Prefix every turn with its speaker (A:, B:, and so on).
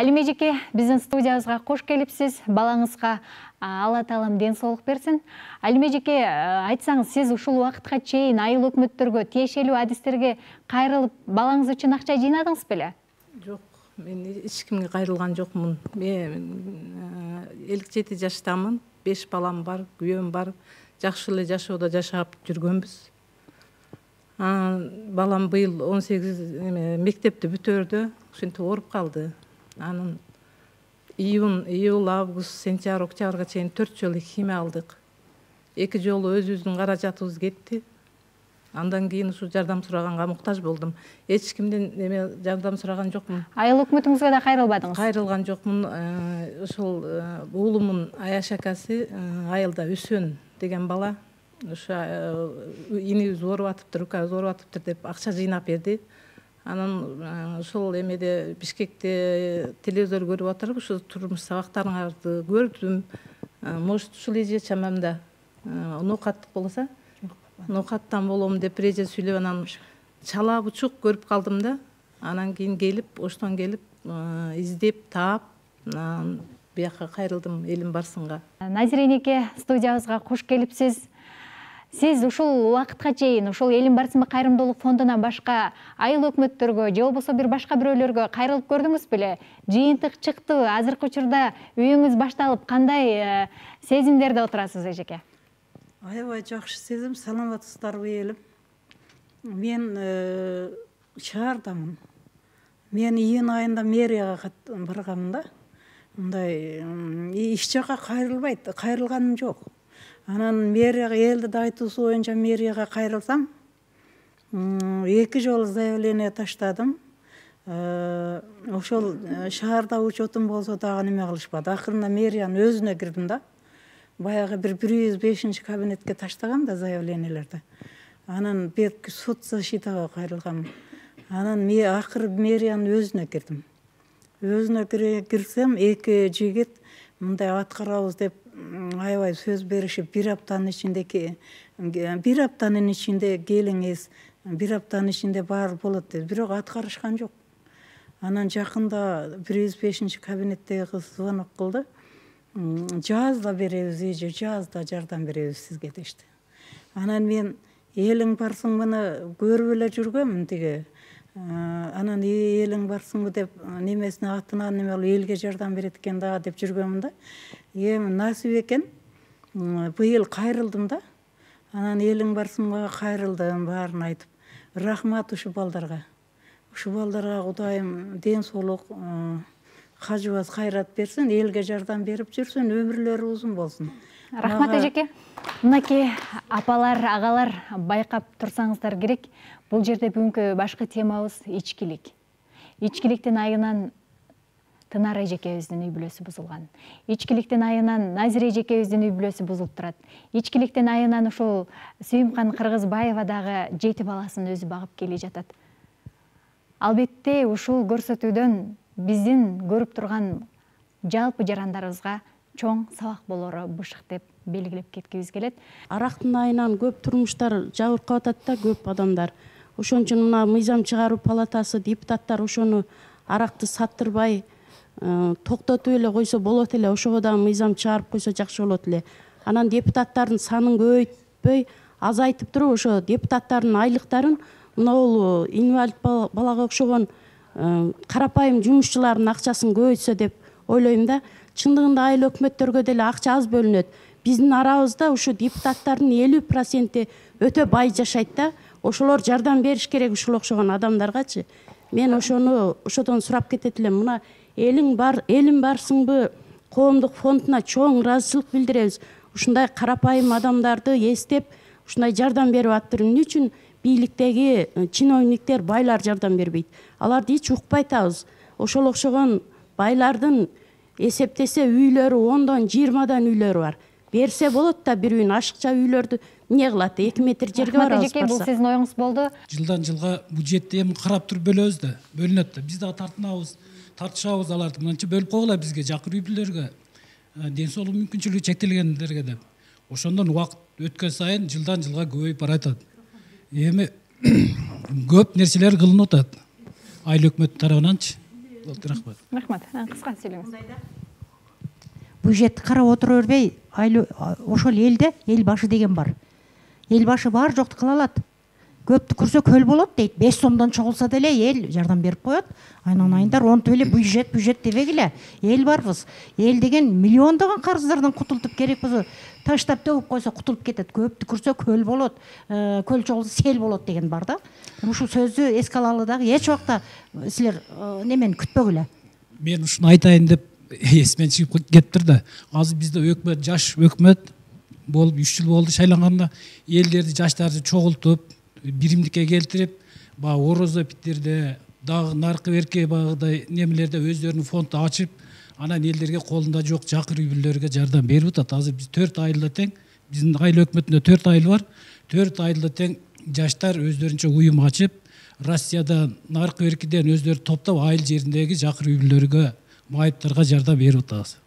A: Алим эжеке, биздин студиябызга кош келипсиз. Балаңызга Алла таалам ден соолук берсин. Алим эжеке, айтсаңыз, сиз ушул убакытка чейин айыл өкмөттөргө, тиешелүү адистерге кайрылып, балаңыз үчүн акча жыйнадыңыз беле?
B: Жок, мен эч кимге кайрылган жокмун. Мен 57 жаштамын, 5 балам бар, күйөөм бар. Жакшы эле жашоодо жашап жүргөнбүз. Балам быйыл 18 мектепти бүтөрдү, ушинтип ооруп калды. Анын июл, август, сентябрь, октябрга чейин 4 жолу химия алдык. 2 жолу өзүбүздүн каражатыбыз кетти. Андан кийин ушу жардам сураганга муктаж болдум. Эч кимден жардам сураган жокмун.
A: Айыл өкмөтүңүзгө да кайрылбадыңыз?
B: Кайрылган жокмун. Ошол уулумун Аяш акасы айылда Үсөн деген бала. Ошо инибиз ооруп атыптыр, укабыз ооруп атыптыр деп акча жыйнап берди. Анан ошол эмеде Бишкекте телевизор көрүп отуруп, ушу турмуш сабактарыңарды көрдүм. Может, ушул эже чамамда ноокаттык болсо, ноокаттан болом деп эже сүйлөп, анан чала бучук көрүп калдым да. Анан кийин келип, оштон келип, издеп, таап, бияка кайрылдым Элим Барсынга.
A: Назира эжеке, студиябызга кош келипсиз. Сиз ушул убакытка чейин ушул Элим Барсынбы кайрымдуулук фондунан башка айыл өкмөттөргө же болбосо бир башка бирөөлөргө кайрылып көрдүңүз беле? Жыйынтык чыкты, азыркы учурда үйүңүз башталып, кандай сезимдерде отурасыз эжеке?
C: Аябай жакшы сезим, саламатсыздарбы элим? Мен шаардамын. Мен июнь айында мэрияга барганмын да. Мындай иш жакка кайрылганым жок. Анан мэрияга элди да айтуусу боюнча мэрияга кайрылсам, 2 жолу заявление таштадым. Ошол шаарда учетум болсо дагы неме кылышпады. Акырында мэриянын өзүнө кирдим да. Баягы 105 кабинетке таштагам да заявлениелерди. Анан бетки суд защитага кайрылгам. Анан акыры мэриянын өзүнө кирдим. Өзүнө кирсем, 2 жигит мындай аткарабыз деп аябай сөз беришип, 1 аптанын ичинде келиңиз, 1 аптанын ичинде баары болот деп, бирок аткарышкан жок. Анан жакында 105 кабинеттеги кыз звонок кылды. Жаз да беребиз, эже, жаз да жардам беребиз сизге дешти. Анан мен Элиң Барсыңбыны көрүп эле жүргөмүн тиги. Анан Элиң Барсыңбы деп немесине атынан неме элге жардам берет экен да деп жүргөмүн да. Эми насип экен, быйыл кайрылдым да. Анан Элиң Барсыңбыга кайрылдым, баарын айтып. Рахмат ушу балдарга. Ушу балдарга Кудайым ден соолук, кажыбас кайрат берсин, элге жардам берип жүрсүн, өмүрлөрү узун болсун.
A: Рахмат эжеке. Мынакей апалар, агалар, байкап турсаңыздар керек. Бул жерде бүгүнкү башкы темабыз ичкилик. Ичкиликтин айынан Тынар эжекебиздин үй бүлөсү бузулган. Ичкиликтин айынан Назира эжекебиздин үй бүлөсү бузулуп турат. Ичкиликтин айынан ушул Сүйүмкан Кыргызбаева дагы 7 баласын өзү багып келе жатат. Албетте ушул көрсөтүүдөн биздин көрүп турган жалпы жарандарыбызга чоң сабак болору бышык деп белгилеп кеткибиз келет.
D: Арактын айынан көп турмуштар жабыркап атат да, көп адамдар. Ошон үчүн мына мыйзам чыгаруу палатасы депутаттар ошону аракты саттырбай токтотуп эле койсо болот эле, ошого да мыйзам чыгарып койсо жакшы болот эле. Анан депутаттардын санын көбөйтпөй, азайтып туруп ошо депутаттардын айлыктарын могул инвалид балага окшогон карапайым жумушчулардын акчасын көбөйтсө деп ойлойм да. Чындыгында айыл өкмөттөргө деле акча аз бөлүнөт. Биздин арабызда ушу депутаттардын 50% өтө бай жашайт да. Ошолор жардам бериш керек ушул окшогон адамдаргачы. Мен ошодон сурап кетет элем. Мына Элим Барсыңбы коомдук фондуна чоң ыраазычылык билдиребиз. Ушундай карапайым адамдарды эстеп, ушундай жардам берип аттыр. Эмне үчүн бийликтеги чиновниктер, байлар жардам бербейт? Аларды эч укпай атабыз. Ошол окшогон байлардын эсептесе үйлөрү 10-дан 20-дан үйлөрү бар. Берсе болот да бир үйүн, ашыкча үйлөрдү эмне кылат? 2 метр жерге барабыз барса.
A: Бул сиздин оюңуз болду.
E: Жылдан жылга бюджетти эми карап туруп бөлөбүз да, бөлүнөт да. Биз дагы тартышабыз аларды. Мынча бөлүп койгула бизге, жакыр үй бүлөлөргө, ден соолук мүмкүнчүлүгү чектелгендерге деп. Ошондон убакыт өткөн сайын жылдан жылга көбөйүп баратат. Эми көп нерселер кылынып атат. Айыл өкмөт тарабынанчы. Рахмат.
A: Рахмат. Кыска сүйлөңүз.
F: Бюджетти карап отура бербей, ошол элде эл башы деген бар. Эл башы бар жокту кыла алат. Көптү көрсө көл болот дейт. 5 сомдон чогулса деле эл жардам берип коет. Айнан айындар онтуп эле бюджет дебегиле. Эл барбыз. Эл деген миллиондогон карыздардан кутултуп керекпиз. Таштап төгүп койсо кутулуп кетет. Көптү көрсө көл болот. Көл чогулса сел болот деген бар да. Ушул сөздү эске алалы дагы эч убакта силер немени күтпөгүлө.
E: Мен ушуну айтайын деп эсимен чыгып кетиптир да. Азыр бизде өкмөт, жаш өкмөт болуп 3 жыл болду шайланганда, элдерди, жаштарды чогултуп, биримдикке келтирип, баягы орозопиттерде, дагы наркы берке багыдай немелерде өздөрүнүн фонд ачып, анан элдерге колунда жок жакыр үй бүлөлөргө жардам берип атат. Азыр биз 4 айылда тең, биздин айыл өкмөтүндө 4 айыл бар. 4 айылда тең жаштар өздөрүнчө уюм ачып, Россиядан, наркы беркеден өздөрү топтоп айыл жериндеги жакыр үй бүлөлөргө, майыптарга жардам берип атабыз.